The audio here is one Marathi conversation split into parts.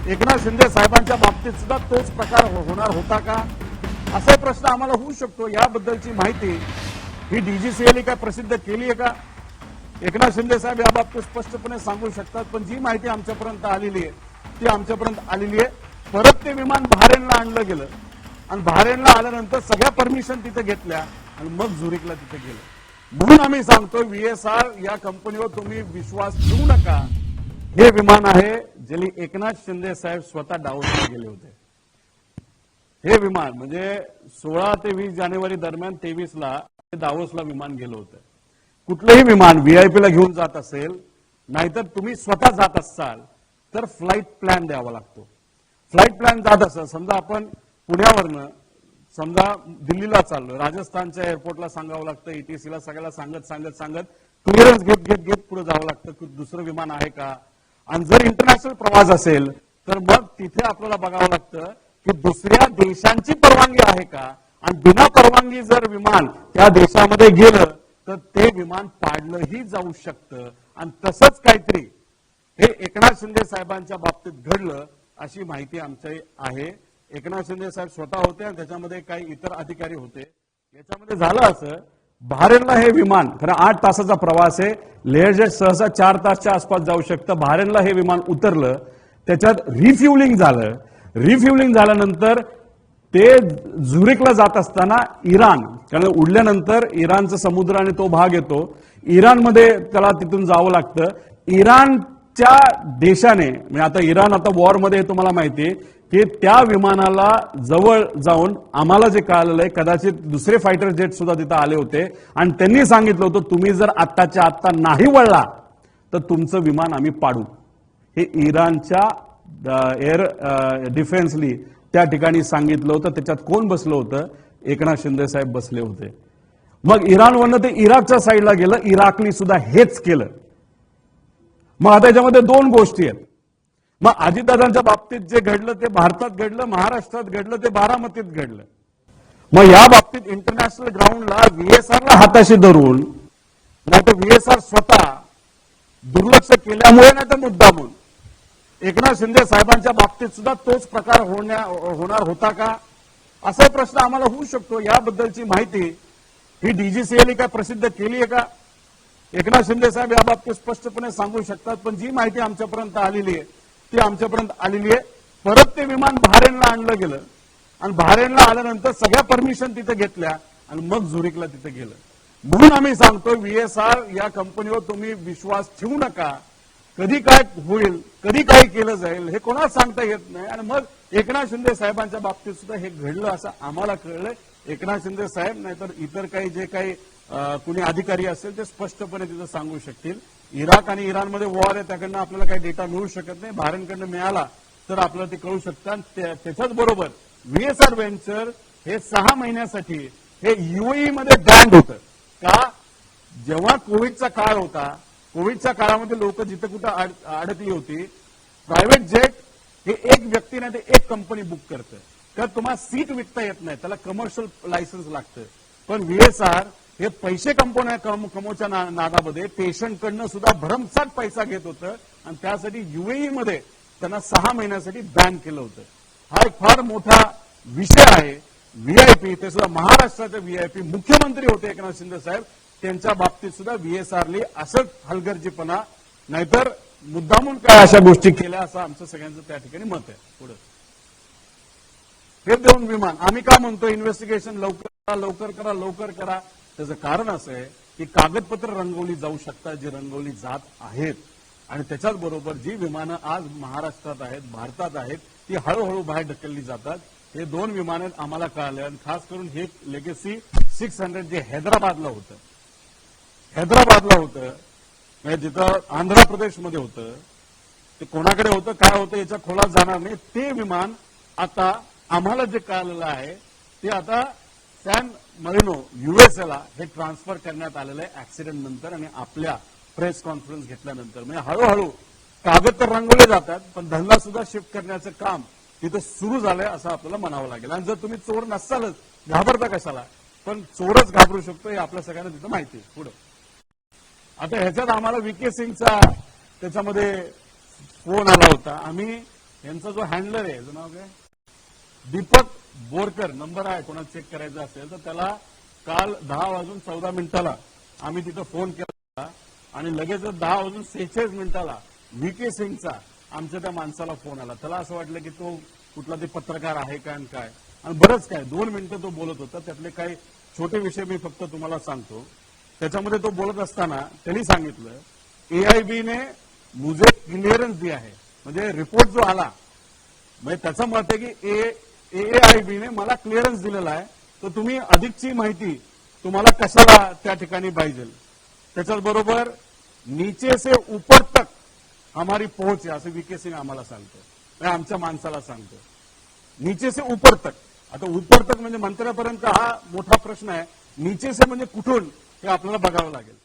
एकनाथ शिंदे साहेबांच्या बाबतीत सुद्धा तोच प्रकार होणार होता का, असा प्रश्न आम्हाला होऊ शकतो. याबद्दलची माहिती ही डीजीसीएने काय प्रसिद्ध केली आहे का? एकनाथ शिंदे साहेब याबाबतीत स्पष्टपणे सांगू शकतात. पण जी माहिती आमच्यापर्यंत आलेली आहे ती आमच्यापर्यंत आलेली आहे. परत ते विमान बहारेनला आणलं गेलं आणि बहारेनला आल्यानंतर सगळ्या परमिशन तिथे घेतल्या आणि मग झुरिकला तिथे गेलं. म्हणून आम्ही सांगतो VSR या कंपनीवर तुम्ही विश्वास ठेवू नका. हे विमान आहे ज्याला एकनाथ शिंदे साहेब स्वतः डावसला गेले होते. हे विमान म्हणजे 16 ते 20 जानेवारी दरम्यान 23ला दावोसला विमान गेलं होतं. कुठलंही विमान VIP ला घेऊन जात असेल, नाहीतर तुम्ही स्वतः जात असाल तर फ्लाईट प्लॅन द्यावा लागतो. फ्लाईट प्लॅन जात असेल, समजा आपण पुण्यावरनं समजा दिल्लीला चाललो, राजस्थानच्या एअरपोर्टला सांगावं लागतं, ETC ला सगळ्याला सांगत क्लिअरन्स घेत पुढे जावं लागतं की दुसरं विमान आहे का. आणि जर इंटरनॅशनल प्रवास असेल तर मग तिथे आपल्याला बघावं लागतं की दुसऱ्या देशांची परवानगी आहे का. आणि बिना परवानगी जर विमान त्या देशामध्ये गेलं तर ते विमान पाडलंही जाऊ शकतं. आणि तसंच काहीतरी हे एकनाथ शिंदे साहेबांच्या बाबतीत घडलं अशी माहिती आमची आहे. एकनाथ शिंदे साहेब स्वतः होते आणि त्याच्यामध्ये काही इतर अधिकारी होते. याच्यामध्ये झालं असं, बहारेनला हे विमान खरं 8 तासाचा प्रवास आहे. लेह जेट सहसा 4 तासच्या आसपास जाऊ शकतं. बहारेनला हे विमान उतरलं, त्याच्यात रिफ्युलिंग झालं. रिफ्युलिंग झाल्यानंतर ते झुरिकला जात असताना इराण, कारण उडल्यानंतर इराणचा समुद्र आणि तो भाग येतो, इराणमध्ये त्याला तिथून जावं लागतं. इराणच्या देशाने म्हणजे आता इराण आता वॉरमध्ये तुम्हाला माहिती आहे की त्या विमानाला जवळ जाऊन आम्हाला जे कळालेलं आहे कदाचित दुसरे फायटर जेट सुद्धा तिथं आले होते आणि त्यांनी सांगितलं होतं तुम्ही जर आत्ताच्या आत्ता नाही वळला तर तुमचं विमान आम्ही पाडू. हे इराणच्या एअर डिफेन्सली त्या ठिकाणी सांगितलं होतं. त्याच्यात कोण बसलं होतं? एकनाथ शिंदे साहेब बसले होते. मग इराणवरनं ते इराकच्या साईडला गेलं, इराकनी सुद्धा हेच केलं. मग आता याच्यामध्ये 2 गोष्टी आहेत. मग अजितदादांच्या बाबतीत जे घडलं ते भारतात घडलं, महाराष्ट्रात घडलं, ते बारामतीत घडलं. मग या बाबतीत इंटरनॅशनल ग्राउंडला VSRला हाताशी धरून, नाहीतर VSR स्वतः दुर्लक्ष केल्यामुळे नाही तर मुद्दामून एकनाथ शिंदे साहेबांच्या बाबतीत सुद्धा तोच प्रकार होणार होता का, असा प्रश्न आम्हाला होऊ शकतो. याबद्दलची माहिती ही डीजीसीएने काय प्रसिद्ध केली आहे का? एकनाथ शिंदे साहेब याबाबतीत स्पष्टपणे सांगू शकतात. पण जी माहिती आमच्यापर्यंत आलेली आहे ती आमच्यापर्यंत आलेली आहे. परत ते विमान बहारेनला आणलं गेलं आणि बहारेनला आल्यानंतर सगळ्या परमिशन तिथे घेतल्या आणि मग झुरिकला तिथे गेलं. म्हणून आम्ही सांगतो VSR या कंपनीवर तुम्ही विश्वास ठेवू नका. कधी काय होईल, कधी काय केलं जाईल हे कोणाला सांगता येत नाही. आणि मग एकनाथ शिंदे साहेबांच्या बाबतीत सुद्धा हे घडलं असं आम्हाला कळलंय. एकनाथ शिंदे साहेब नाहीतर इतर काही जे काही कुणी अधिकारी असेल ते स्पष्टपणे तिथं सांगू शकतील. इराक आणि इराणमध्ये वॉर आहे, त्याकडनं आपल्याला काही डेटा मिळू शकत नाही. बहारेनकडनं मिळाला तर आपल्याला ते कळू शकतं. त्याच्याच बरोबर VSR व्हेंचर हे 6 महिन्यासाठी हे UAE मध्ये बँड होतं का? जेव्हा कोविडचा काळ होता, कोविडच्या काळामध्ये लोक जिथं कुठं अडकली होती, प्रायव्हेट जेट हे एक व्यक्ती नाही ते एक कंपनी बुक करतं. तर तुम्हाला सीट विकता येत नाही, त्याला कमर्शियल लायसन्स लागतं. पण VSR हे पैसे कमवच्या नादामध्ये पेशंटकडनं सुद्धा भरमसाठ पैसा घेत होतं आणि त्यासाठी UAE मध्ये त्यांना 6 महिन्यासाठी बॅन केलं होतं. हा एक फार मोठा विषय आहे. VIP ते सुद्धा महाराष्ट्राचे VIP मुख्यमंत्री होते एकनाथ शिंदे साहेब, त्यांच्या बाबतीत सुद्धा VSRने असंच हलगर्जीपणा नाहीतर मुद्दामून काय अशा गोष्टी केल्या असं आमचं सगळ्यांचं त्या ठिकाणी मत आहे. पुढे हे 2 विमान आम्ही का म्हणतो इन्व्हेस्टिगेशन लवकर करा. त्याचं कारण असं आहे की कागदपत्र रंगवली जाऊ शकतात, जी रंगवली जात आहेत. आणि त्याच्याच बरोबर जी विमानं आज महाराष्ट्रात आहेत, भारतात आहेत, ती हळूहळू बाहेर ढकलली जातात. हे 2 विमानं आम्हाला कळाले. आणि खास करून हे लेगेसी 600 जे हैदराबादला होतं म्हणजे जिथं आंध्र प्रदेशमध्ये होतं, ते कोणाकडे होतं काय होतं याच्या खोलात जाणार नाही. ते विमान आता आम्हाला जे कळालेलं आहे ते आता सॅन मरिनो USA ला हे ट्रान्सफर करण्यात आलेलं आहे ऍक्सिडेंट नंतर आणि आपल्या प्रेस कॉन्फरन्स घेतल्यानंतर. म्हणजे हळूहळू कागद तर रंगवले जातात पण धंदा सुद्धा शिफ्ट करण्याचं काम तिथं सुरू झालंय असं आपल्याला म्हणावं लागेल. आणि जर तुम्ही चोर नसालच घाबरता कशाला, पण चोरच घाबरू शकतो हे आपल्या सगळ्यांना तिथं माहिती आहे. पुढे आता ह्याच्यात आम्हाला VK सिंगचा त्याच्यामध्ये फोन आला होता. आम्ही यांचा जो हँडलर आहे, जो नाव काय, दीपक बोरकर, नंबर आहे, कोणाला चेक करायचा असेल तर त्याला काल 10:14 आम्ही तिथं फोन केला आणि लगेच 10:46 व्हीके सिंगचा आमच्या त्या माणसाला फोन आला. त्याला असं वाटलं की तो कुठला ते पत्रकार आहे का आणि काय, आणि बरंच काय 2 मिनिटं तो बोलत होता. त्यातले काही छोटे विषय मी फक्त तुम्हाला सांगतो. त्याच्यामध्ये तो बोलत असताना त्यांनी सांगितलं एआयबीने मुझे क्लिअरन्स दिया है, म्हणजे रिपोर्ट जो आला म्हणजे त्याचं मत आहे की एआयबीने मला क्लिअरन्स दिलेला आहे, तर तुम्ही अधिकची माहिती तुम्हाला कशाला त्या ठिकाणी पाहिजे. त्याच्याच बरोबर नीचे से ऊपर तक हमारी पोहोच आहे असं व्हीके सिंग आम्हाला सांगतो, आमच्या माणसाला सांगतो. नीचे से ऊपर तक, आता ऊपर तक म्हणजे मंत्र्यापर्यंत हा मोठा प्रश्न आहे. नीचे से म्हणजे कुठून हे आपल्याला बघावं लागेल.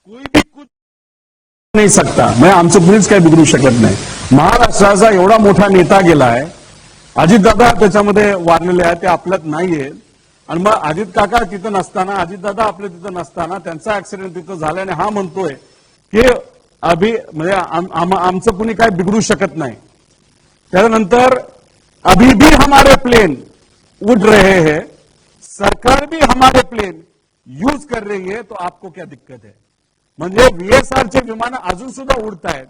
कोई भी कुछ नाही सकता, म्हणजे आमचं कुणीच काही बिघडू शकत नाही. महाराष्ट्राचा एवढा मोठा नेता गेला आहे, अजितदादा त्याच्यामध्ये वारलेले आहेत, ते आपल्यात नाहीये. आणि मग अजित काका तिथं नसताना, अजितदादा आपल्या तिथं नसताना त्यांचा ऍक्सिडेंट तिथं झाल्याने हा म्हणतोय की म्हणजे आमचं कुणी काय बिघडू शकत नाही. त्यानंतर अभी भी हमारे प्लेन उड़ रहे हैं, सरकार भी हमारे प्लेन यूज कर रही है, तो आपको क्या दिक्कत है. म्हणजे व्हीएसआरचे विमान अजून सुद्धा उडतायत,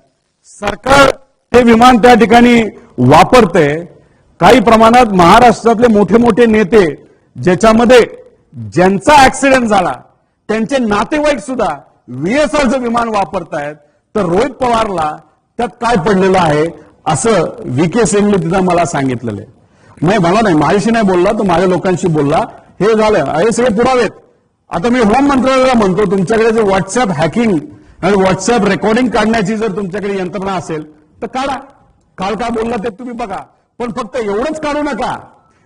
सरकार ते विमान त्या ठिकाणी वापरते. काही प्रमाणात महाराष्ट्रातले मोठे मोठे नेते ज्याच्यामध्ये ज्यांचा ऍक्सिडेंट झाला त्यांचे नातेवाईक सुद्धा व्हीएसआरचं विमान वापरतायत, तर रोहित पवारला त्यात काय पडलेलं आहे असं व्हीके सिंगने तिथं मला सांगितलेलं आहे. मला नाही, माझ्याशी नाही बोलला, तो माझ्या लोकांशी बोलला. हे झालं, हे सगळे पुरावेत. आता मी होम मंत्रालयाला म्हणतो, तुमच्याकडे जर व्हॉट्सअप हॅकिंग आणि व्हॉट्सअप रेकॉर्डिंग काढण्याची जर तुमच्याकडे यंत्रणा असेल तर काढा. काल काय बोलला ते तुम्ही बघा, पण फक्त एवढंच काढू नका.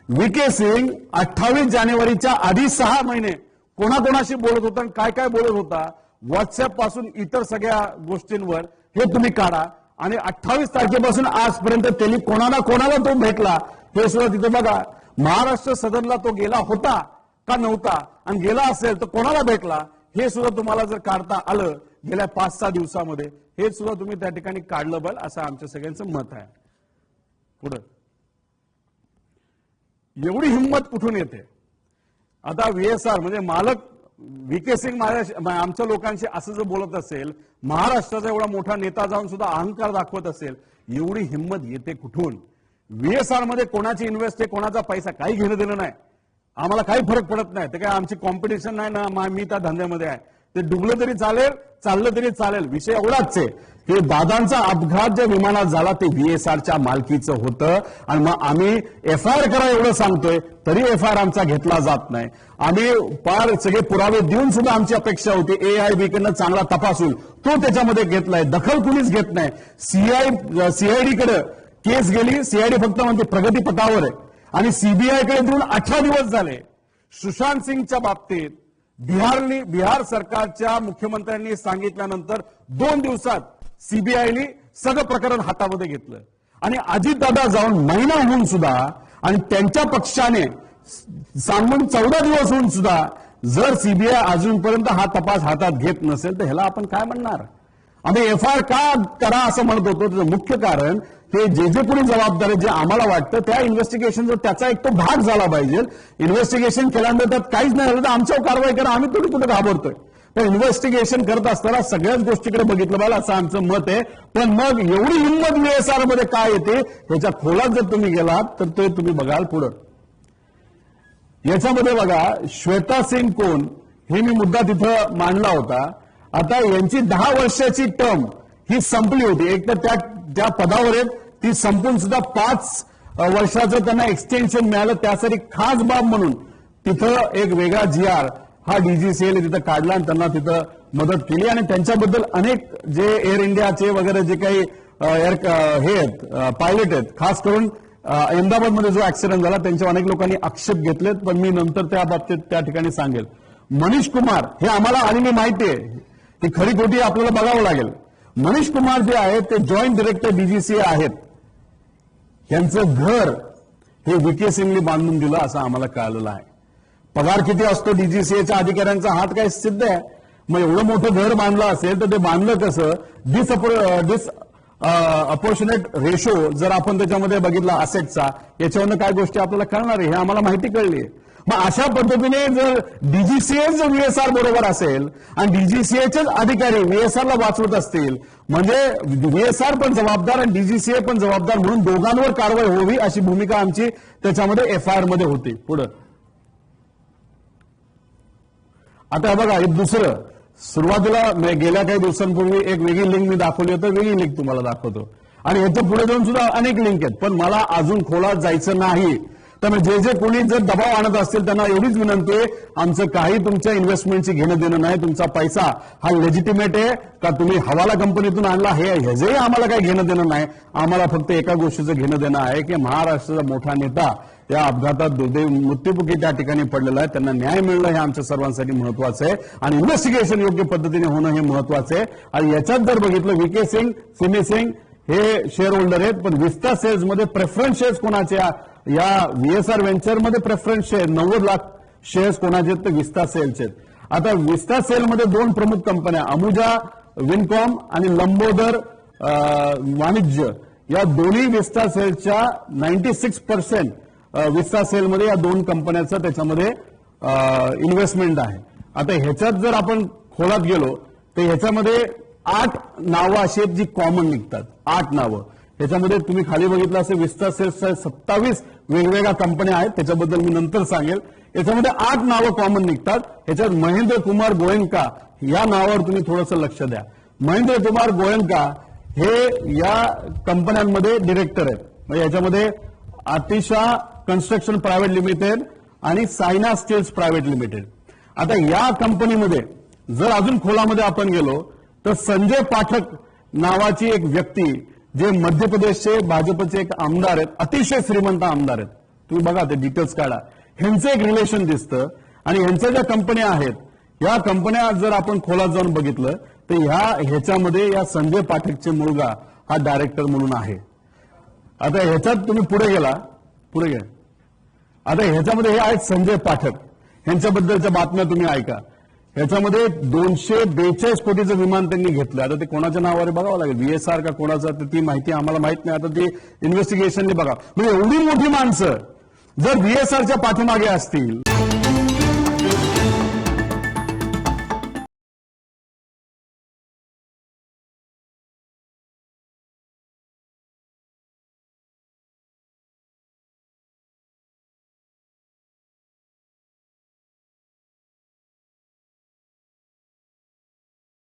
व्हीके सिंग 28 जानेवारीच्या आधी 6 महिने कोणाकोणाशी बोलत होता आणि काय काय बोलत होता, व्हॉट्सअप पासून इतर सगळ्या गोष्टींवर हे तुम्ही काढा. आणि 28 तारखेपासून आजपर्यंत त्यांनी कोणाला तो भेटला हे सुद्धा तिथे बघा. महाराष्ट्र सदनला तो गेला होता का नव्हता, आणि गेला असेल तर कोणाला भेटला हे सुद्धा तुम्हाला जर काढता आलं गेल्या 5-6 दिवसामध्ये, हे सुद्धा तुम्ही त्या ठिकाणी काढलं बल, असं आमच्या सगळ्यांचं मत आहे. पुढे एवढी हिंमत कुठून येते. आता व्हीएसआर म्हणजे मालक व्हीके सिंग आमच्या लोकांशी असं जर बोलत असेल, महाराष्ट्राचा एवढा मोठा नेता जाऊन सुद्धा अहंकार दाखवत असेल, एवढी हिंमत येते कुठून. व्हीएसआर मध्ये कोणाची इन्व्हेस्ट आहे, कोणाचा पैसा काही घेणं देणं नाही, आम्हाला काही फरक पडत नाही. ते काय आमची कॉम्पिटिशन नाही ना, मी त्या धंद्यामध्ये आहे. ते डुबलं तरी चालेल, चाललं तरी चालेल. विषय एवढाच आहे की दादांचा अपघात ज्या विमानात झाला ते व्हीएसआरच्या मालकीचं होतं, आणि मग आम्ही एफआयआर करा एवढं सांगतोय तरी एफआयआर आमचा घेतला जात नाही. आम्ही फार सगळे पुरावे देऊन सुद्धा आमची अपेक्षा होती एआयबीकडनं चांगला तपासून तो त्याच्यामध्ये घेतलाय, दखल कुणीच घेत नाही. सीआयडीकडे केस गेली, सीआयडी फक्त म्हणते प्रगतीपथावर आहे, आणि सीबीआयकडे देऊन 18 दिवस झाले. सुशांत सिंगच्या बाबतीत बिहार सरकारच्या मुख्यमंत्र्यांनी सांगितल्यानंतर 2 दिवसात सीबीआयने सगळं प्रकरण हातामध्ये घेतलं, आणि अजितदादा जाऊन महिना होऊन सुद्धा आणि त्यांच्या पक्षाने सांगून 14 दिवस होऊन सुद्धा जर सीबीआय अजूनपर्यंत हा तपास हातात घेत नसेल तर ह्याला आपण काय म्हणणार. आम्ही एफआयआर का करा असं म्हणत होतो, त्याचं मुख्य कारण ते जे कोणी जबाबदार आहे, जे आम्हाला वाटतं त्या इन्व्हेस्टिगेशन त्याचा एक तो भाग झाला पाहिजे. इन्व्हेस्टिगेशन केल्यानंतर त्यात काहीच नाही झालं तर आमच्यावर कारवाई करा, आम्ही थोडी कुठे घाबरतोय. पण इन्व्हेस्टिगेशन करत असताना सगळ्याच गोष्टीकडे बघितलं पाहिजे असं आमचं मत आहे. पण मग एवढी हिंमत व्हीएसआर मध्ये काय येते ह्याच्या खोलात जर तुम्ही गेलात तर ते तुम्ही बघाल. पुढं याच्यामध्ये बघा, श्वेता सिंग कोण हे मी मुद्दा तिथं मांडला होता. आता यांची 10 वर्षाची टर्म ही संपली होती. एक तर त्या पदावर आहेत ती संपून सुद्धा 5 वर्षाचं त्यांना एक्सटेन्शन मिळालं. त्यासाठी खास बाब म्हणून तिथं एक वेगळा जीआर हा डीजीसीएल तिथं काढला आणि त्यांना तिथं मदत केली. आणि त्यांच्याबद्दल अनेक जे एअर इंडियाचे वगैरे जे काही हे आहेत पायलट आहेत, खास करून अहमदाबादमध्ये जो ऍक्सिडेंट झाला त्यांच्या अनेक लोकांनी आक्षेप घेतलेत, पण मी नंतर त्या बाबतीत त्या ठिकाणी सांगेल. मनीष कुमार हे आम्हाला आलेली माहिती आहे, ती खरी खोटी आपल्याला बघावं लागेल. मनीष कुमार जे आहेत ते जॉईंट डिरेक्टर डीजीसीए आहेत. त्यांचं घर हे व्हीके सिंगने बांधून दिलं असं आम्हाला कळालेलं आहे. पगार किती असतो डीजीसीएच्या अधिकाऱ्यांचा हात काय सिद्ध आहे. मग एवढं मोठं घर बांधलं असेल तर ते बांधलं कसं, अपॉर्च्युनेट रेशो जर आपण त्याच्यामध्ये बघितला असेटचा, याच्यावरनं काय गोष्टी आपल्याला कळणार आहे हे आम्हाला माहिती कळली आहे. मग अशा पद्धतीने जर डीजीसीए जर व्हीएसआर बरोबर असेल आणि डीजीसीएचेच अधिकारी व्हीएसआरला वाचवत असतील, म्हणजे व्हीएसआर पण जबाबदार आणि डीजीसीए पण जबाबदार म्हणून दोघांवर कारवाई व्हावी अशी भूमिका आमची त्याच्यामध्ये एफआयआर मध्ये होती. पुढे आता बघा, एक दुसरं सुरुवातीला गेल्या काही दिवसांपूर्वी एक वेगळी लिंक मी दाखवली होती, वेगळी लिंक तुम्हाला दाखवतो आणि याच्या पुढे जाऊन सुद्धा अनेक लिंक आहेत, पण मला अजून खोलात जायचं नाही. त्यामुळे जे कोणी जर दबाव आणत असतील त्यांना एवढीच विनंती आहे, आमचं काही तुमच्या इन्व्हेस्टमेंटची घेणं देणं नाही. तुमचा पैसा हा लेजिटिमेट आहे का तुम्ही हवाला कंपनीतून आणला ह्याचंही आम्हाला काही घेणं देणं नाही. आम्हाला फक्त एका गोष्टीचं घेणं देणं आहे की महाराष्ट्राचा मोठा नेता या अपघातात दुर्दैवी मृत्युमुखी त्या ठिकाणी पडलेला आहे, त्यांना न्याय मिळणं हे आमच्या सर्वांसाठी महत्वाचं आहे आणि इन्व्हेस्टिगेशन योग्य पद्धतीने होणं हे महत्वाचं आहे. आणि याच्यात जर बघितलं, व्हीके सिंग, सिमी सिंग हे शेअर होल्डर आहेत, पण विस्ता सेल्स मध्ये प्रेफरन्स शेअर्स कोणाचे, या व्हीएसआर व्हेंचरमध्ये प्रेफरन्स शेअर 90 लाख शेअर्स कोणाचे आहेत, तर विस्ता सेलचे आहेत. आता विस्ता सेलमध्ये दोन प्रमुख कंपन्या, अमुजा विनकॉम आणि लंबोदर वाणिज्य, या दोन्ही विस्ता सेलच्या 96% विस्ता सेलमध्ये या दोन कंपन्याचं त्याच्यामध्ये इन्व्हेस्टमेंट आहे. आता ह्याच्यात जर आपण खोलात गेलो तर ह्याच्यामध्ये 8 नावं अशी आहेत जी कॉमन निघतात. 8 नावं ह्याच्यामध्ये तुम्ही खाली बघितलं असेल, विस्ता सेल्सच्या 27 वेगवेगळ्या कंपन्या आहेत, त्याच्याबद्दल मी नंतर सांगेल. याच्यामध्ये 8 नावं कॉमन निघतात. ह्याच्यात महेंद्र कुमार गोयंका या नावावर तुम्ही थोडंसं लक्ष द्या. महेंद्र कुमार गोयंका हे या कंपन्यांमध्ये डिरेक्टर आहेत. म्हणजे याच्यामध्ये आतिशा कन्स्ट्रक्शन प्रायव्हेट लिमिटेड आणि सायना स्टील्स प्रायव्हेट लिमिटेड. आता या कंपनीमध्ये जर अजून खोलामध्ये आपण गेलो तर संजय पाठक नावाची एक व्यक्ती, जे मध्य प्रदेशचे भाजपचे एक आमदार आहेत, अतिशय श्रीमंत आमदार आहेत, तुम्ही बघा ते डिटेल्स काढा, ह्यांचं एक रिलेशन दिसतं. आणि ह्यांच्या ज्या कंपन्या आहेत, या कंपन्या जर आपण खोलात जाऊन बघितलं तर ह्याच्यामध्ये या संजय पाठकचे मुलगा हा डायरेक्टर म्हणून आहे. आता ह्याच्यात तुम्ही पुढे गेला, पुढे घ्या. आता ह्याच्यामध्ये हे आहेत संजय पाठक, ह्यांच्याबद्दलच्या बातम्या तुम्ही ऐका. ह्याच्यामध्ये 242 कोटीचं विमान त्यांनी घेतलं. आता ते कोणाच्या नावावर बघावं लागेल, व्हीएसआर का कोणाचं, तर ती माहिती आम्हाला माहित नाही. आता ती इन्व्हेस्टिगेशनने बघा. म्हणजे एवढी मोठी माणसं जर व्हीएसआरच्या पाठीमागे असतील